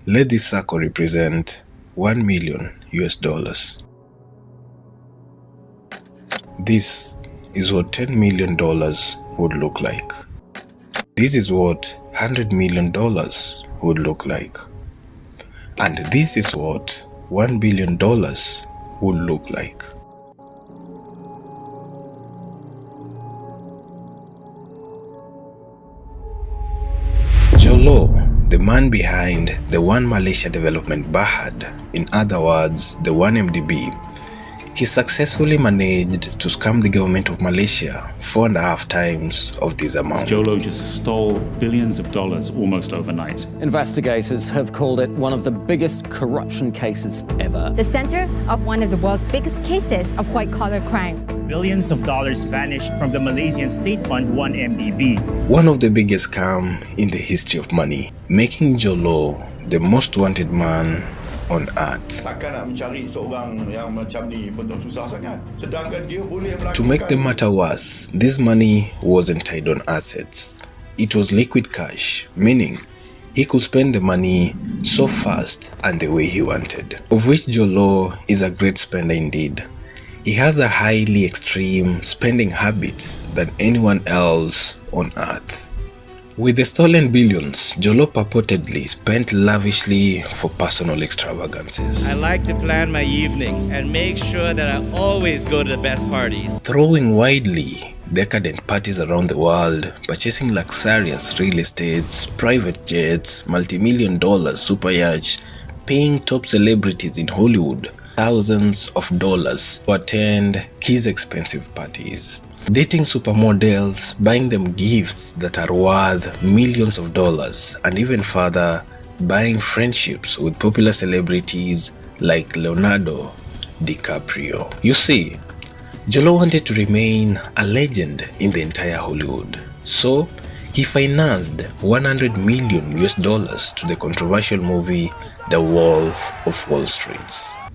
Let this circle represent 1 million US dollars. This is what $10 million would look like. This is what $100 million would look like. And this is what $1 billion would look like. Jho Low, the man behind the One Malaysia Development Berhad, in other words, the 1MDB, he successfully managed to scam the government of Malaysia 4.5 times of this amount. Jho Low just stole billions of dollars almost overnight. Investigators have called it one of the biggest corruption cases ever. The center of one of the world's biggest cases of white-collar crime. Billions of dollars vanished from the Malaysian state fund 1MDB. One of the biggest scams in the history of money, making Jho Low the most wanted man on earth. To make the matter worse, this money wasn't tied on assets. It was liquid cash, meaning he could spend the money so fast and the way he wanted. Of which Jho Low is a great spender indeed. He has a highly extreme spending habit than anyone else on earth. With the stolen billions, Jho Low purportedly spent lavishly for personal extravagances. I like to plan my evenings and make sure that I always go to the best parties. Throwing widely decadent parties around the world, purchasing luxurious real estates, private jets, multi-million dollar super yachts, paying top celebrities in Hollywood thousands of dollars to attend his expensive parties. Dating supermodels, buying them gifts that are worth millions of dollars, and even further, buying friendships with popular celebrities like Leonardo DiCaprio. You see, Jho Low wanted to remain a legend in the entire Hollywood. So, he financed 100 million US dollars to the controversial movie The Wolf of Wall Street.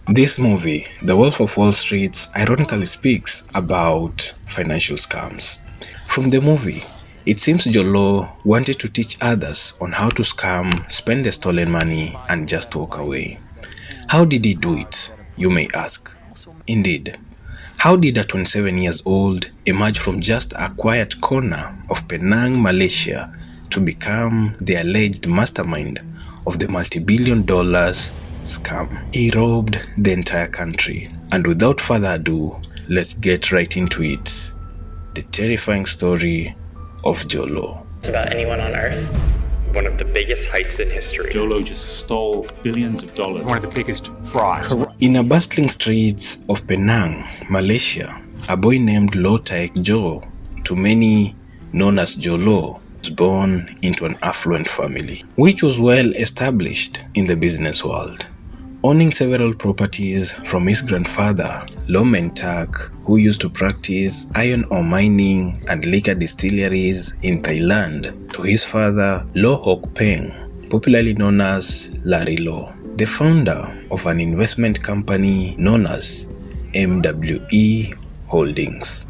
This movie, The Wolf of Wall Street, ironically speaks about financial scams. From the movie, it seems Jho Low wanted to teach others on how to scam, spend the stolen money, and just walk away. How did he do it, you may ask? Indeed, how did a 27 years old emerge from just a quiet corner of Penang, Malaysia, to become the alleged mastermind of the multi-billion dollars scam? He robbed the entire country. And without further ado, let's get right into it. The terrifying story of Jho Low. About anyone on earth. One of the biggest heists in history. Jho Low just stole billions of dollars. One of the biggest frauds. In the bustling streets of Penang, Malaysia, a boy named Low Taek Jo, to many known as Jho Low, was born into an affluent family, which was well established in the business world. Owning several properties from his grandfather, Low Tak, who used to practice iron ore mining and liquor distilleries in Thailand, to his father, Low Hok Peng, popularly known as Larry Low, the founder of an investment company known as MWE Holdings.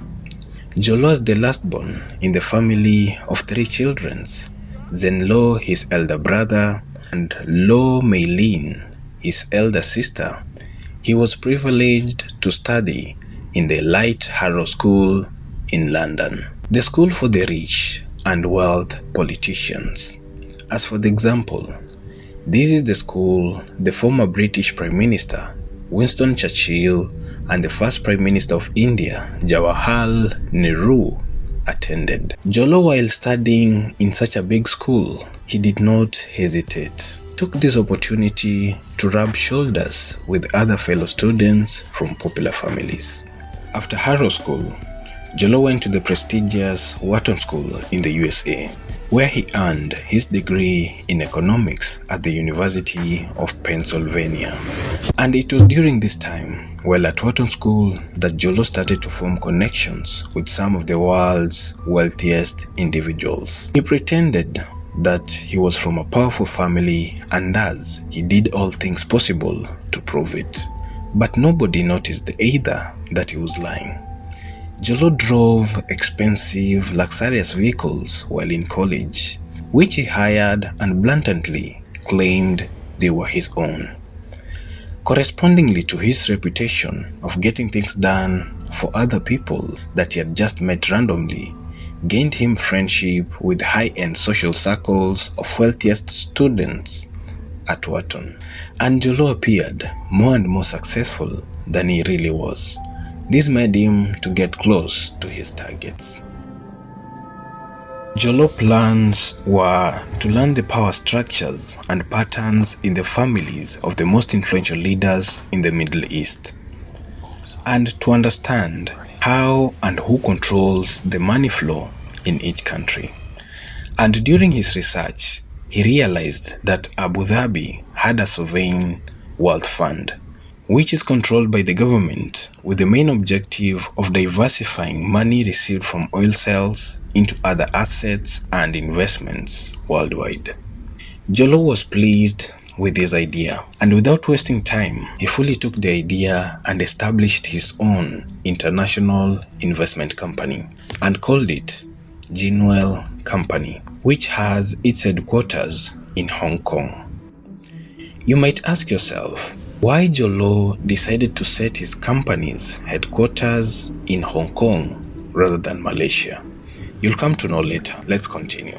Jho Low is the last born in the family of 3 children, Zen Low, his elder brother, and Low Mei Lin, his elder sister. He was privileged to study in the Light Harrow School in London, the school for the rich and wealth politicians. As for the example, this is the school the former British Prime Minister Winston Churchill and the first Prime Minister of India, Jawaharlal Nehru, attended. Jho Low, while studying in such a big school, he did not hesitate. Took this opportunity to rub shoulders with other fellow students from popular families. After Harrow School, Jho Low went to the prestigious Wharton School in the USA, where he earned his degree in economics at the University of Pennsylvania. And it was during this time, while at Wharton School, that Jho Low started to form connections with some of the world's wealthiest individuals. He pretended that he was from a powerful family, and thus he did all things possible to prove it. But nobody noticed either that he was lying. Jho Low drove expensive, luxurious vehicles while in college, which he hired and blatantly claimed they were his own. Correspondingly to his reputation of getting things done for other people that he had just met randomly, gained him friendship with high-end social circles of wealthiest students at Wharton. And Jho Low appeared more and more successful than he really was. This made him to get close to his targets. Jho Low plans were to learn the power structures and patterns in the families of the most influential leaders in the Middle East, and to understand how and who controls the money flow in each country. And during his research, he realized that Abu Dhabi had a sovereign wealth fund, which is controlled by the government with the main objective of diversifying money received from oil sales into other assets and investments worldwide. Jho Low was pleased with this idea, and without wasting time, he fully took the idea and established his own international investment company and called it Jho Company, which has its headquarters in Hong Kong. You might ask yourself, why Jho Low decided to set his company's headquarters in Hong Kong rather than Malaysia? You'll come to know later. Let's continue.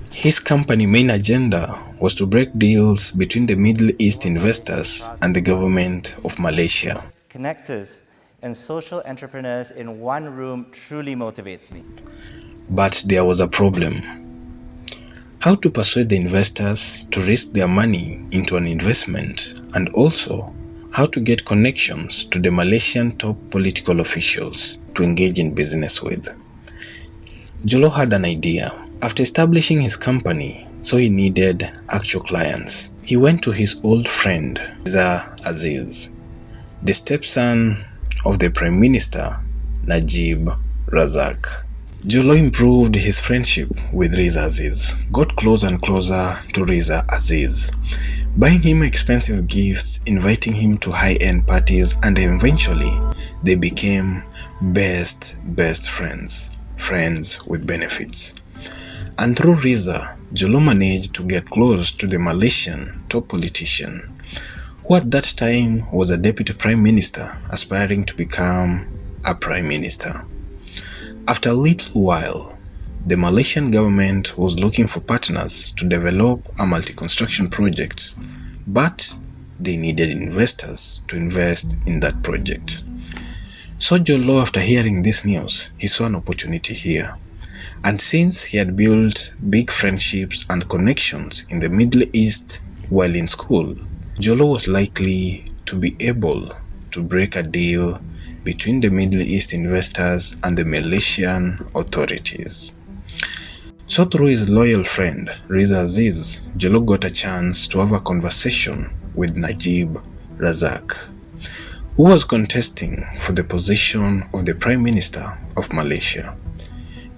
His company's main agenda was to break deals between the Middle East investors and the government of Malaysia. Connectors and social entrepreneurs in one room truly motivates me. But there was a problem. How to persuade the investors to risk their money into an investment, and also how to get connections to the Malaysian top political officials to engage in business with. Jho Low had an idea. After establishing his company, so he needed actual clients. He went to his old friend, Riza Aziz, the stepson of the Prime Minister, Najib Razak. Jho Low improved his friendship with Riza Aziz, got closer and closer to Riza Aziz, buying him expensive gifts, inviting him to high-end parties, and eventually they became best friends, friends with benefits. And through Riza, Jho Low managed to get close to the Malaysian top politician, who at that time was a deputy prime minister aspiring to become a prime minister. After a little while, the Malaysian government was looking for partners to develop a multi-construction project, but they needed investors to invest in that project. So Jho Low, after hearing this news, he saw an opportunity here. And since he had built big friendships and connections in the Middle East while in school, Jho Low was likely to be able to break a deal between the Middle East investors and the Malaysian authorities. So through his loyal friend Riza Aziz, Jho Low got a chance to have a conversation with Najib Razak, who was contesting for the position of the Prime Minister of Malaysia.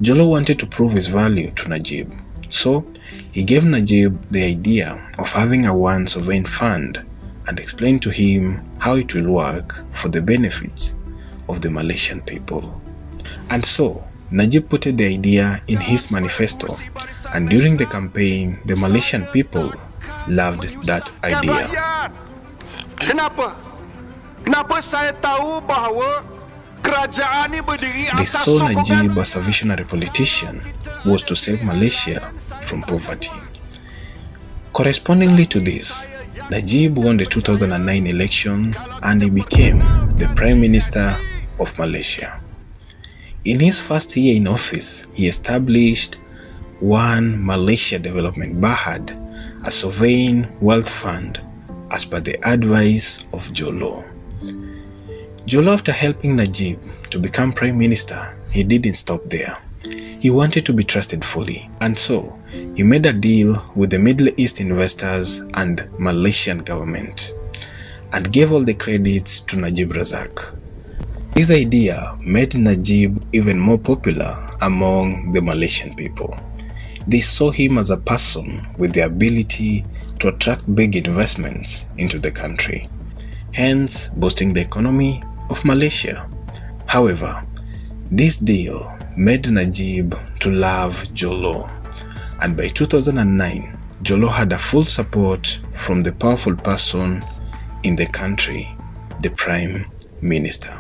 Jho Low wanted to prove his value to Najib, so he gave Najib the idea of having a one sovereign fund and explained to him how it will work for the benefits of the Malaysian people. And so Najib put the idea in his manifesto, and during the campaign, the Malaysian people loved that idea. Kenapa saya tahu bahawa kerajaan ini berdiri They atas saw Najib sokongan as a visionary politician who was to save Malaysia from poverty. Correspondingly to this, Najib won the 2009 election and he became the Prime Minister of Malaysia. In his first year in office, he established One Malaysia Development Berhad, a sovereign wealth fund, as per the advice of Jho Low. Jho Low, after helping Najib to become Prime Minister, he didn't stop there. He wanted to be trusted fully, and so he made a deal with the Middle East investors and Malaysian government, and gave all the credits to Najib Razak. This idea made Najib even more popular among the Malaysian people. They saw him as a person with the ability to attract big investments into the country, hence boosting the economy of Malaysia. However, this deal made Najib to love Jho Low, and by 2009, Jho Low had a full support from the powerful person in the country, the Prime Minister.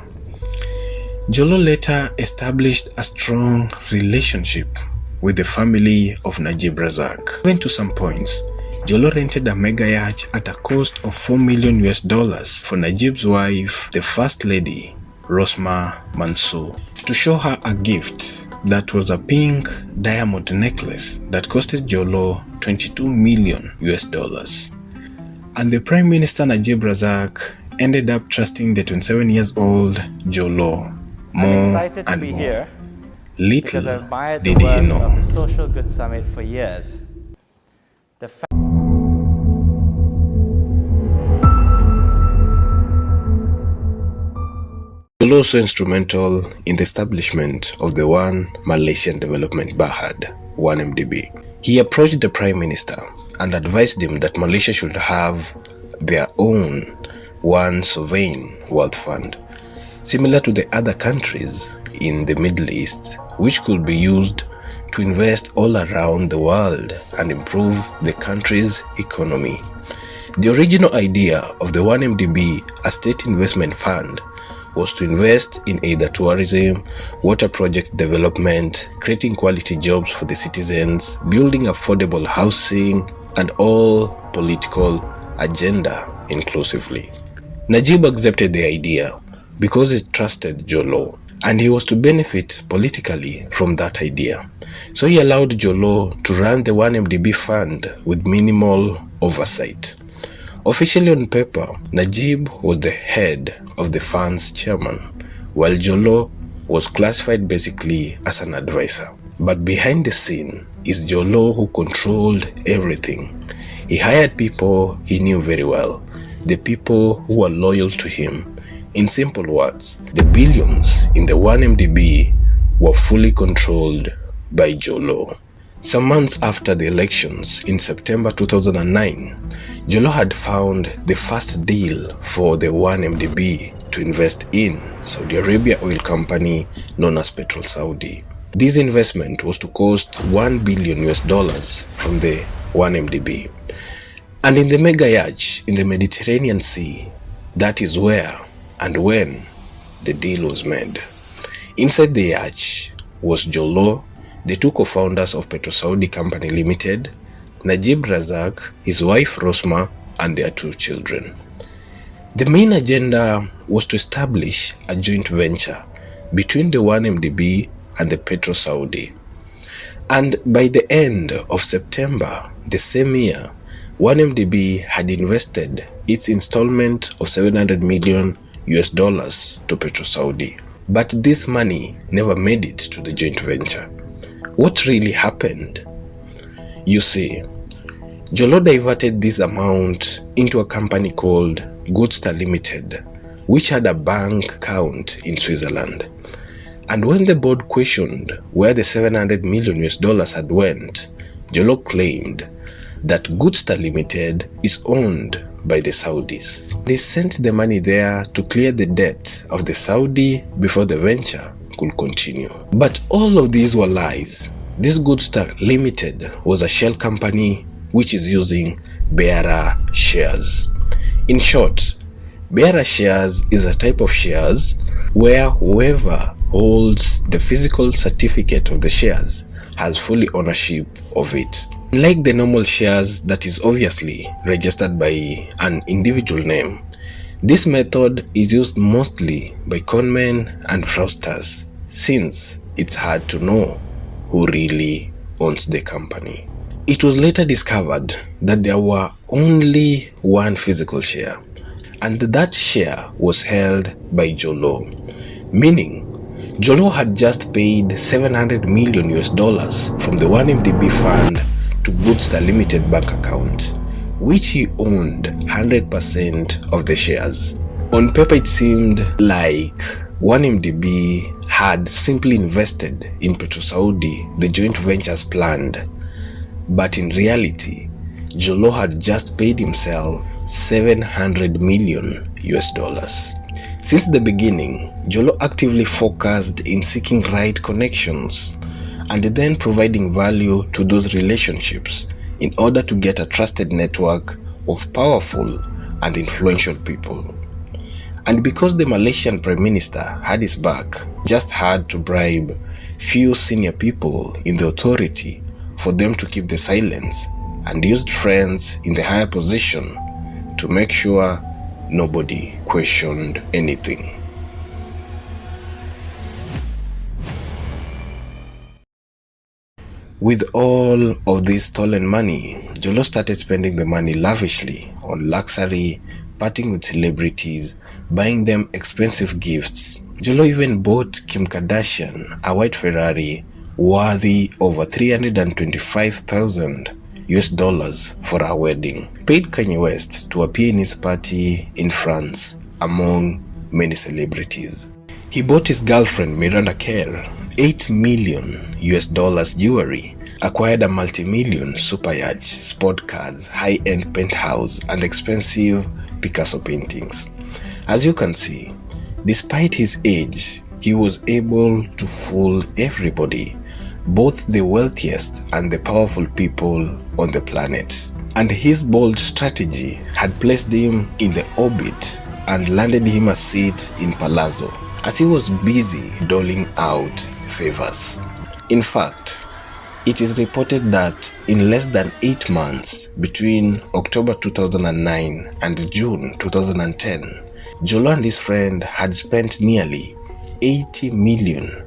Jho Low later established a strong relationship with the family of Najib Razak. Even to some points, Jho Low rented a mega yacht at a cost of $4 million for Najib's wife, the First Lady, Rosma Mansour, to show her a gift that was a pink diamond necklace that costed Jho Low $22 million. And the Prime Minister Najib Razak ended up trusting the 27-year-old Jho Low more and more. Here little because I've admired did the he work know. of the Social Good Summit for years. Jho Low was also instrumental in the establishment of the One Malaysian Development Berhad, 1MDB. He approached the Prime Minister and advised him that Malaysia should have their own One Sovereign Wealth Fund, similar to the other countries in the Middle East, which could be used to invest all around the world and improve the country's economy. The original idea of the 1MDB, a state investment fund, was to invest in either tourism, water project development, creating quality jobs for the citizens, building affordable housing, and all political agenda inclusively. Najib accepted the idea because he trusted Jho Low, and he was to benefit politically from that idea. So he allowed Jho Low to run the 1MDB fund with minimal oversight. Officially on paper, Najib was the head of the fund's chairman, while Jho Low was classified basically as an advisor. But behind the scene is Jho Low, who controlled everything. He hired people he knew very well, the people who were loyal to him. In simple words, the billions in the 1MDB were fully controlled by Jho Low. Some months after the elections in September 2009, Jho Low had found the first deal for the 1MDB to invest in Saudi Arabia oil company known as Petrol Saudi. This investment was to cost $1 billion from the 1MDB. And in the mega yacht in the Mediterranean Sea, that is where and when the deal was made. Inside the yacht was Jho Low, the two co-founders of Petrol Saudi Company Limited, Najib Razak, his wife Rosma, and their two children. The main agenda was to establish a joint venture between the 1MDB and the Petrol Saudi. And by the end of September the same year, 1MDB had invested its installment of $700 million to Petrol Saudi. But this money never made it to the joint venture. What really happened? You see, Jho Low diverted this amount into a company called Goodstar Limited, which had a bank account in Switzerland. And when the board questioned where the $700 million had went, Jho Low claimed that Goodstar Limited is owned by the Saudis. They sent the money there to clear the debt of the Saudi before the venture could continue. But all of these were lies. This Goodstar Limited was a shell company which is using bearer shares. In short, bearer shares is a type of shares where whoever holds the physical certificate of the shares has full ownership of it. Like the normal shares that is obviously registered by an individual name, this method is used mostly by conmen and fraudsters, since it's hard to know who really owns the company. It was later discovered that there were only one physical share, and that share was held by Jho Low, meaning Jho Low had just paid $700 million from the 1MDB fund to Goodstar Limited bank account, which he owned 100% of the shares. On paper, it seemed like 1MDB had simply invested in Petrol Saudi, the joint ventures planned, but in reality, Jho Low had just paid himself $700 million. Since the beginning, Jho Low actively focused in seeking right connections and then providing value to those relationships in order to get a trusted network of powerful and influential people. And because the Malaysian Prime Minister had his back, just had to bribe few senior people in the authority for them to keep the silence, and used friends in the higher position to make sure nobody questioned anything. With all of this stolen money, Jho Low started spending the money lavishly on luxury, partying with celebrities, buying them expensive gifts. Jho Low even bought Kim Kardashian a white Ferrari worthy over $325,000 for her wedding, paid Kanye West to appear in his party in France, among many celebrities. He bought his girlfriend Miranda Kerr $8 million jewelry, acquired a multi-million super yacht, sport cars, high-end penthouse, and expensive Picasso paintings. As you can see, despite his age, he was able to fool everybody, both the wealthiest and the powerful people on the planet. And his bold strategy had placed him in the orbit and landed him a seat in Palazzo, as he was busy doling out favors. In fact, it is reported that in less than 8 months between October 2009 and June 2010, Jho Low and his friend had spent nearly $80 million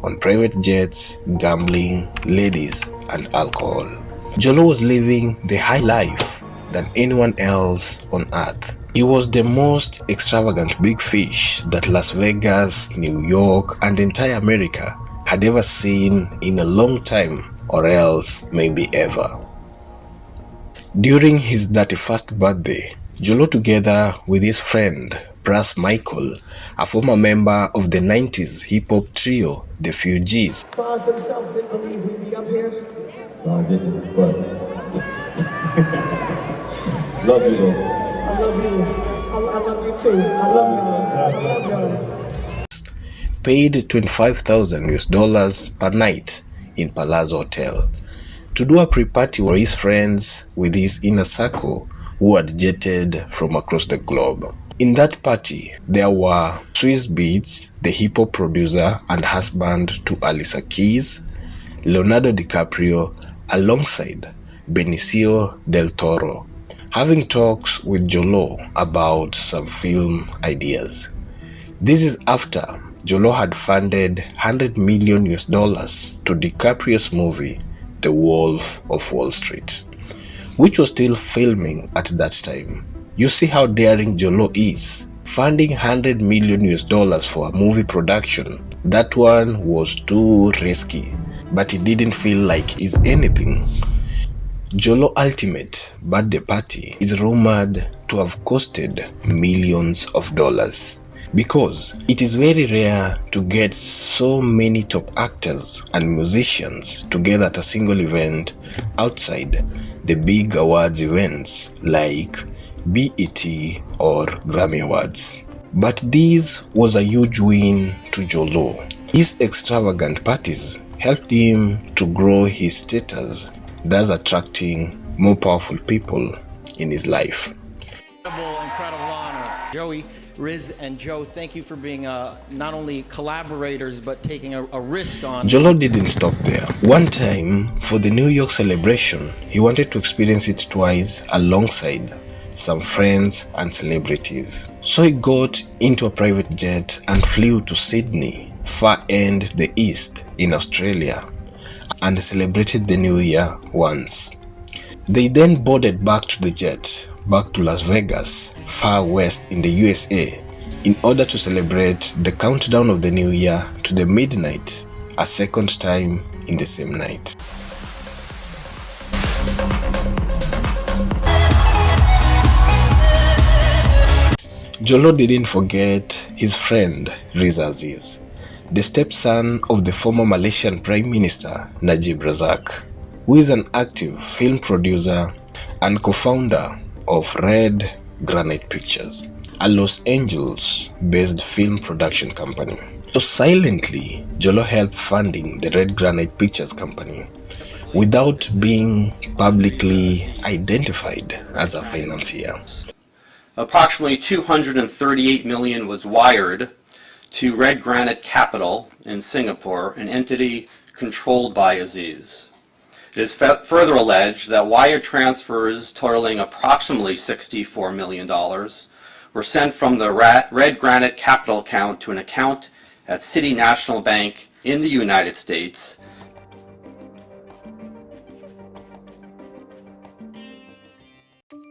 on private jets, gambling, ladies, and alcohol. Jho Low was living the high life than anyone else on earth. He was the most extravagant big fish that Las Vegas, New York, and entire America had ever seen in a long time, or else maybe ever. During his 31st birthday, Jho Low, together with his friend Brass Michael, a former member of the 90s hip-hop trio The Fugees, Boss himself didn't believe we'd be up here. No, I didn't, but love you though. I love you. I love you too. I love you. I love y'all. paid $25,000 per night in Palazzo Hotel to do a pre-party for his friends with his inner circle who had jetted from across the globe. In that party, there were Swiss Beats, the hip-hop producer and husband to Alicia Keys, Leonardo DiCaprio, alongside Benicio del Toro, having talks with Jho Low about some film ideas. This is after Jho Low had funded $100 million to DiCaprio's movie The Wolf of Wall Street, which was still filming at that time. You see how daring Jho Low is, funding $100 million for a movie production. That one was too risky, but it didn't feel like it's anything. Jho Low ultimate birthday party is rumored to have costed millions of dollars, because it is very rare to get so many top actors and musicians together at a single event outside the big awards events like BET or Grammy Awards. But this was a huge win to Jho Low. His extravagant parties helped him to grow his status, thus attracting more powerful people in his life. Incredible honor. Joey, Riz, and Joe, thank you for being not only collaborators, but taking a risk on. Jho Low didn't stop there. One time, for the New York celebration, he wanted to experience it twice alongside some friends and celebrities. So he got into a private jet and flew to Sydney, far end the east in Australia, and celebrated the New Year once. They then boarded back to the jet, back to Las Vegas, far west in the USA, in order to celebrate the countdown of the New Year to the midnight, a second time in the same night. Jho Low didn't forget his friend Riz Aziz, the stepson of the former Malaysian Prime Minister Najib Razak, who is an active film producer and co-founder of Red Granite Pictures, a Los Angeles-based film production company. So silently, Jho Low helped funding the Red Granite Pictures company, without being publicly identified as a financier. Approximately $238 million was wired to Red Granite Capital in Singapore, an entity controlled by Aziz. It is further alleged that wire transfers totaling approximately $64 million were sent from the Red Granite Capital account to an account at City National Bank in the United States.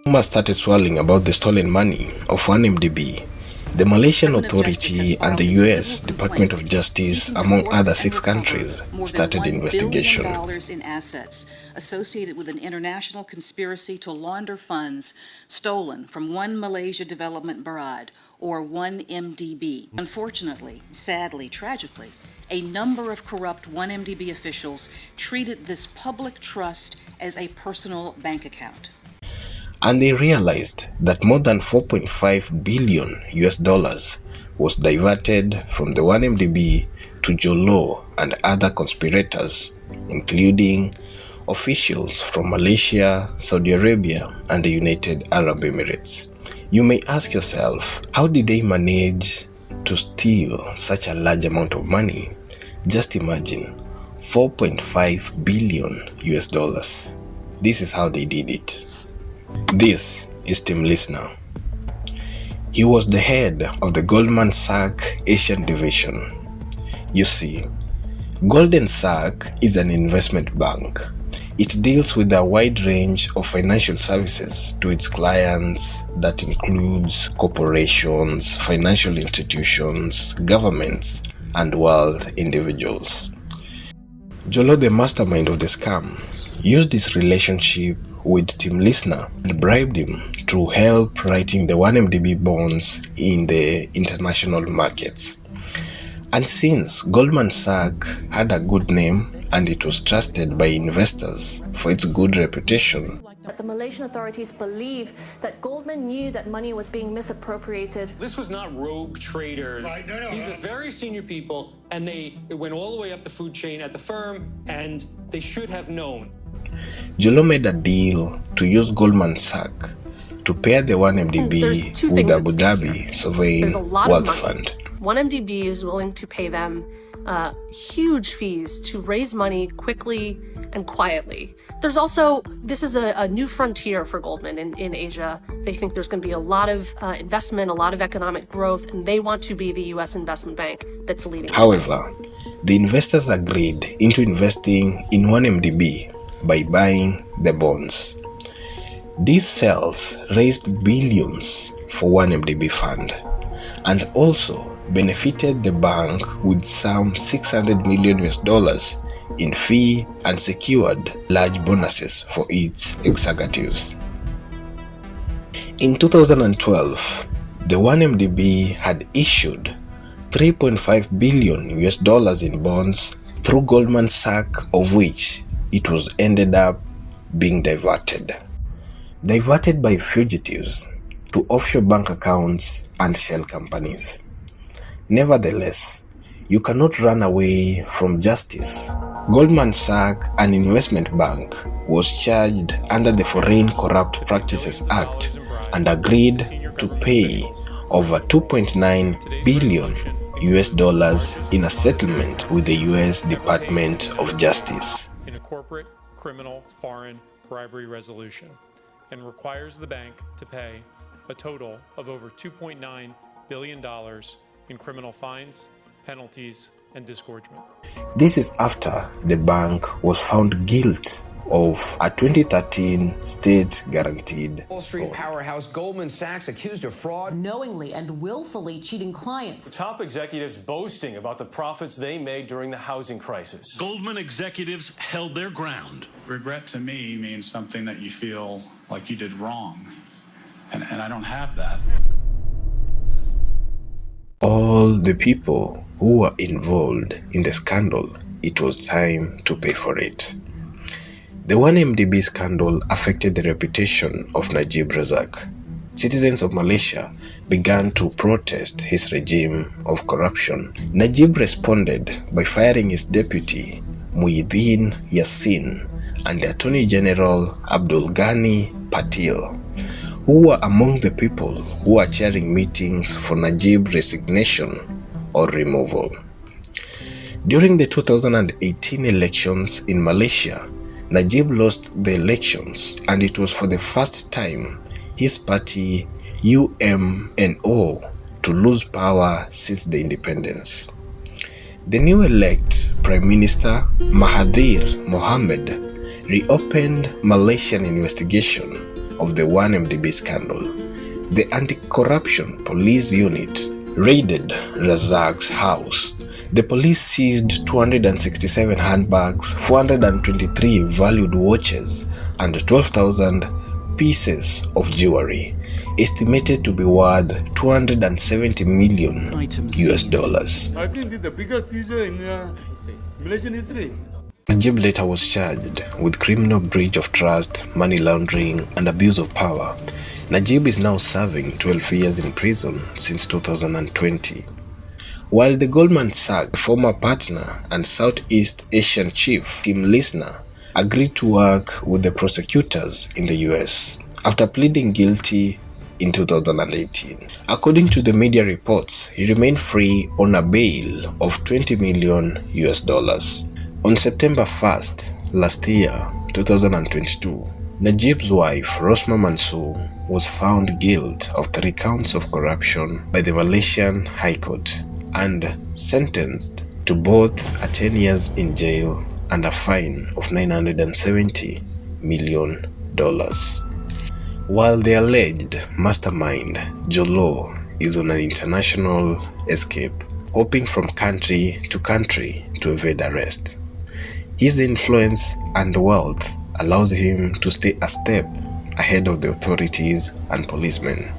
Rumors started swirling about the stolen money of 1MDB. The Malaysian Authority and the US Department of Justice, among other 6 countries, started investigation. $1 billion in assets associated with an international conspiracy to launder funds stolen from One Malaysia Development Berhad, or 1MDB. Unfortunately, sadly, tragically, a number of corrupt 1MDB officials treated this public trust as a personal bank account. And they realized that more than $4.5 billion was diverted from the 1MDB to Jho Low and other conspirators, including officials from Malaysia, Saudi Arabia, and the United Arab Emirates. You may ask yourself, how did they manage to steal such a large amount of money? Just imagine, $4.5 billion. This is how they did it. This is Tim Listener. He was the head of the Goldman Sachs Asian division. You see, Goldman Sachs is an investment bank. It deals with a wide range of financial services to its clients that includes corporations, financial institutions, governments, and wealth individuals. Jho Low, the mastermind of the scam, used his relationship with Tim Listener and bribed him to help writing the 1MDB bonds in the international markets. And since Goldman Sachs had a good name and it was trusted by investors for its good reputation, the Malaysian authorities believe that Goldman knew that money was being misappropriated. This was not rogue traders. Right, These are very senior people, and they went all the way up the food chain at the firm, and they should have known. Jho Low made a deal to use Goldman Sachs to pair the 1MDB with Abu Dhabi Sovereign Wealth Fund. 1MDB is willing to pay them huge fees to raise money quickly and quietly. There's also, this is a new frontier for Goldman in Asia. They think there's going to be a lot of investment, a lot of economic growth, and they want to be the US investment bank that's leading. However, the investors agreed into investing in 1MDB by buying the bonds. These sales raised billions for 1MDB fund and also benefited the bank with some $600 million in fee and secured large bonuses for its executives. In 2012, the 1MDB had issued $3.5 billion in bonds through Goldman Sachs, of which it was ended up being diverted by fugitives to offshore bank accounts and shell companies. Nevertheless, you cannot run away from justice. Goldman Sachs, an investment bank, was charged under the Foreign Corrupt Practices Act and agreed to pay over $2.9 billion in a settlement with the US Department of Justice. In a corporate, criminal, foreign bribery resolution, and requires the bank to pay a total of over $2.9 billion in criminal fines, penalties, and disgorgement. This is after the bank was found guilty of a 2013 state-guaranteed Wall Street powerhouse Goldman Sachs accused of fraud, knowingly and willfully cheating clients. Top executives boasting about the profits they made during the housing crisis. Goldman executives held their ground. Regret to me means something that you feel like you did wrong, and I don't have that. All the people who were involved in the scandal, it was time to pay for it. The 1MDB scandal affected the reputation of Najib Razak. Citizens of Malaysia began to protest his regime of corruption. Najib responded by firing his deputy, Muhyiddin Yassin and the Attorney General Abdul Ghani Patil, who were among the people who were chairing meetings for Najib's resignation or removal. During the 2018 elections in Malaysia, Najib lost the elections, and it was for the first time his party UMNO to lose power since the independence. The new elect Prime Minister Mahathir Mohamad reopened Malaysian investigation of the 1MDB scandal. The anti-corruption police unit raided Razak's house. The police seized 267 handbags, 423 valued watches, and 12,000 pieces of jewelry, estimated to be worth 270 million US dollars. I think this is the biggest seizure in Malaysian history. Najib later was charged with criminal breach of trust, money laundering, and abuse of power. Najib is now serving 12 years in prison since 2020. While the Goldman Sachs former partner and Southeast Asian chief, Tim Lisner, agreed to work with the prosecutors in the US after pleading guilty in 2018. According to the media reports, he remained free on a bail of 20 million US dollars. On September 1st, last year, 2022, Najib's wife, Rosma Mansour, was found guilty of 3 counts of corruption by the Malaysian High Court and sentenced to both a 10 years in jail and a fine of $970 million. While the alleged mastermind, Jho Low, is on an international escape, hopping from country to country to evade arrest. His influence and wealth allows him to stay a step ahead of the authorities and policemen.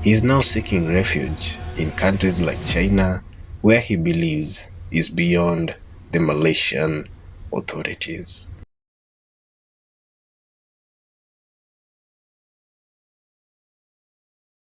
He is now seeking refuge in countries like China, where he believes is beyond the Malaysian authorities.